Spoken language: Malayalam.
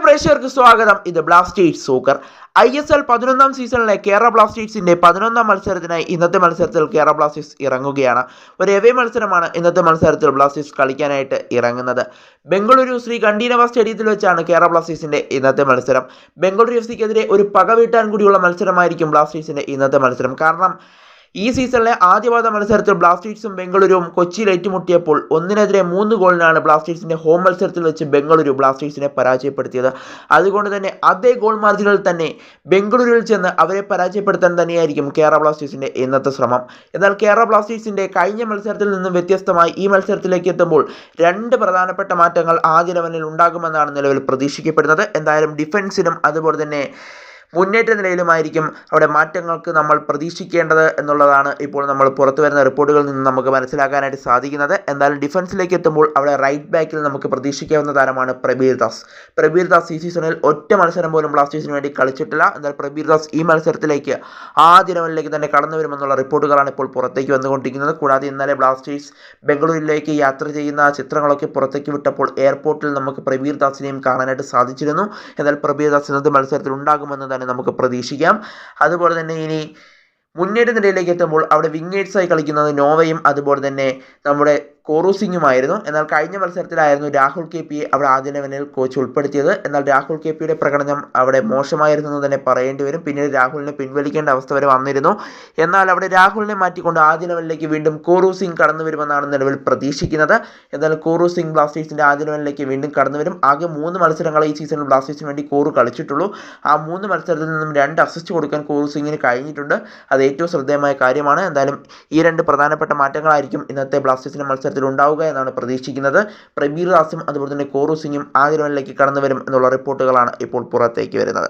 പ്രേക്ഷകർക്ക് സ്വാഗതം. ഇത് ബ്ലാസ്റ്റേഴ്സ് സൂക്കർ. ISL 11ാം സീസണിലെ കേരള ബ്ലാസ്റ്റേഴ്സിന്റെ 11ാം മത്സരത്തിനായി ഇന്നത്തെ മത്സരത്തിൽ കേരള ബ്ലാസ്റ്റേഴ്സ് ഇറങ്ങുകയാണ്. ഒരു എവേ മത്സരമാണ് ഇന്നത്തെ മത്സരത്തിൽ ബ്ലാസ്റ്റേഴ്സ് കളിക്കാനായിട്ട് ഇറങ്ങുന്നത്. ബംഗളൂരു ശ്രീ കണ്ടീനവ സ്റ്റേഡിയത്തിൽ വെച്ചാണ് കേരള ബ്ലാസ്റ്റേഴ്സിന്റെ ഇന്നത്തെ മത്സരം. ബംഗളൂരു FCക്കെതിരെ ഒരു പക വീട്ടാൻ കൂടിയുള്ള മത്സരമായിരിക്കും ബ്ലാസ്റ്റേഴ്സിന്റെ ഇന്നത്തെ മത്സരം. കാരണം ഈ സീസണിലെ ആദ്യപാദ മത്സരത്തിൽ ബ്ലാസ്റ്റേഴ്സും ബംഗളൂരുവും കൊച്ചിയിൽ ഏറ്റുമുട്ടിയപ്പോൾ 1-3 ഗോളിനാണ് ബ്ലാസ്റ്റേഴ്സിന്റെ ഹോം മത്സരത്തിൽ വെച്ച് ബംഗളൂരു ബ്ലാസ്റ്റേഴ്സിനെ പരാജയപ്പെടുത്തിയത്. അതുകൊണ്ട് തന്നെ അതേ ഗോൾ മാർജിനിൽ തന്നെ ബംഗളൂരുവിൽ ചെന്ന് അവരെ പരാജയപ്പെടുത്താൻ തന്നെയായിരിക്കും കേരള ബ്ലാസ്റ്റേഴ്സിന്റെ ഇന്നത്തെ ശ്രമം. എന്നാൽ കേരള ബ്ലാസ്റ്റേഴ്സിന്റെ കഴിഞ്ഞ മത്സരത്തിൽ നിന്നും വ്യത്യസ്തമായി ഈ മത്സരത്തിലേക്ക് എത്തുമ്പോൾ 2 പ്രധാനപ്പെട്ട മാറ്റങ്ങൾ ആദ്യ ലെവലിൽ ഉണ്ടാകുമെന്നാണ് നിലവിൽ പ്രതീക്ഷിക്കപ്പെടുന്നത്. എന്തായാലും ഡിഫൻസിനും അതുപോലെ തന്നെ മുന്നേറ്റ നിലയിലുമായിരിക്കും അവിടെ മാറ്റങ്ങൾക്ക് നമ്മൾ പ്രതീക്ഷിക്കേണ്ടത് എന്നുള്ളതാണ് ഇപ്പോൾ നമ്മൾ പുറത്തു വരുന്ന റിപ്പോർട്ടുകളിൽ നിന്ന് നമുക്ക് മനസ്സിലാക്കാനായിട്ട് സാധിക്കുന്നത്. എന്തായാലും ഡിഫൻസിലേക്ക് എത്തുമ്പോൾ അവിടെ റൈറ്റ് ബാക്കിൽ നമുക്ക് പ്രതീക്ഷിക്കാവുന്ന താരമാണ് പ്രബീർ ദാസ്. ഈ സീസണിൽ ഒറ്റ മത്സരം പോലും ബ്ലാസ്റ്റേഴ്സിന് വേണ്ടി കളിച്ചിട്ടില്ല. എന്നാൽ പ്രബീർ ദാസ് ഈ മത്സരത്തിലേക്ക് ആദ്യ ലെവലിലേക്ക് തന്നെ കടന്നു വരുമെന്നുള്ള റിപ്പോർട്ടുകളാണ് ഇപ്പോൾ പുറത്തേക്ക് വന്നുകൊണ്ടിരിക്കുന്നത്. കൂടാതെ ഇന്നലെ ബ്ലാസ്റ്റേഴ്സ് ബംഗളൂരുവിലേക്ക് യാത്ര ചെയ്യുന്ന ചിത്രങ്ങളൊക്കെ പുറത്തേക്ക് വിട്ടപ്പോൾ എയർപോർട്ടിൽ നമുക്ക് പ്രബീർ ദാസിനെയും കാണാനായിട്ട് സാധിച്ചിരുന്നു. എന്നാൽ പ്രബീർ ദാസ് ഇന്നത്തെ മത്സരത്തിൽ ഉണ്ടാകുമെന്ന് നമുക്ക് പ്രതീക്ഷിക്കാം. അതുപോലെ തന്നെ ഇനി മുന്നേറ്റ നിലയിലേക്ക് എത്തുമ്പോൾ അവിടെ വിങ്ങേഴ്സായി കളിക്കുന്നത് നോവയും അതുപോലെ തന്നെ നമ്മുടെ കോറു സിംഗുമായിരുന്നു. എന്നാൽ കഴിഞ്ഞ മത്സരത്തിലായിരുന്നു രാഹുൽ KPയെ അവിടെ ആദ്യ ലെവലിൽ കോച്ച് ഉൾപ്പെടുത്തിയത്. എന്നാൽ രാഹുൽ KPയുടെ പ്രകടനം അവിടെ മോശമായിരുന്നു എന്ന് തന്നെ പറയേണ്ടി വരും. പിന്നീട് രാഹുലിനെ പിൻവലിക്കേണ്ട അവസ്ഥ വരെ വന്നിരുന്നു. എന്നാൽ അവിടെ രാഹുലിനെ മാറ്റിക്കൊണ്ട് ആദ്യ ലെവലിലേക്ക് വീണ്ടും കോറു സിംഗ് കടന്നു വരുമെന്നാണ് നിലവിൽ പ്രതീക്ഷിക്കുന്നത്. എന്നാൽ കോറു സിംഗ് ബ്ലാസ്റ്റേഴ്സിന്റെ ആദ്യ ലെവലിലേക്ക് വീണ്ടും കടന്നു വരും. ആകെ 3 മത്സരങ്ങൾ ഈ സീസണിൽ ബ്ലാസ്റ്റേഴ്സിന് വേണ്ടി കോറു കളിച്ചിട്ടുള്ളൂ. ആ 3 മത്സരത്തിൽ നിന്നും 2 അസിസ്റ്റ് കൊടുക്കാൻ കോറു സിംഗിന് കഴിഞ്ഞിട്ടുണ്ട്. അത് ഏറ്റവും ശ്രദ്ധേയമായ കാര്യമാണ്. എന്തായാലും ഈ 2 പ്രധാനപ്പെട്ട മാറ്റങ്ങളായിരിക്കും ഇന്നത്തെ ബ്ലാസ്റ്റേഴ്സിന്റെ മത്സരത്തിൽ ഉണ്ടാവുക എന്നാണ് പ്രതീക്ഷിക്കുന്നത്. പ്രബീർ ദാസും അതുപോലെ തന്നെ കോറു സിംഗും ആദ്യ ലെവലിലേക്ക് കടന്നു വരും എന്നുള്ള റിപ്പോർട്ടുകളാണ് ഇപ്പോൾ പുറത്തേക്ക് വരുന്നത്.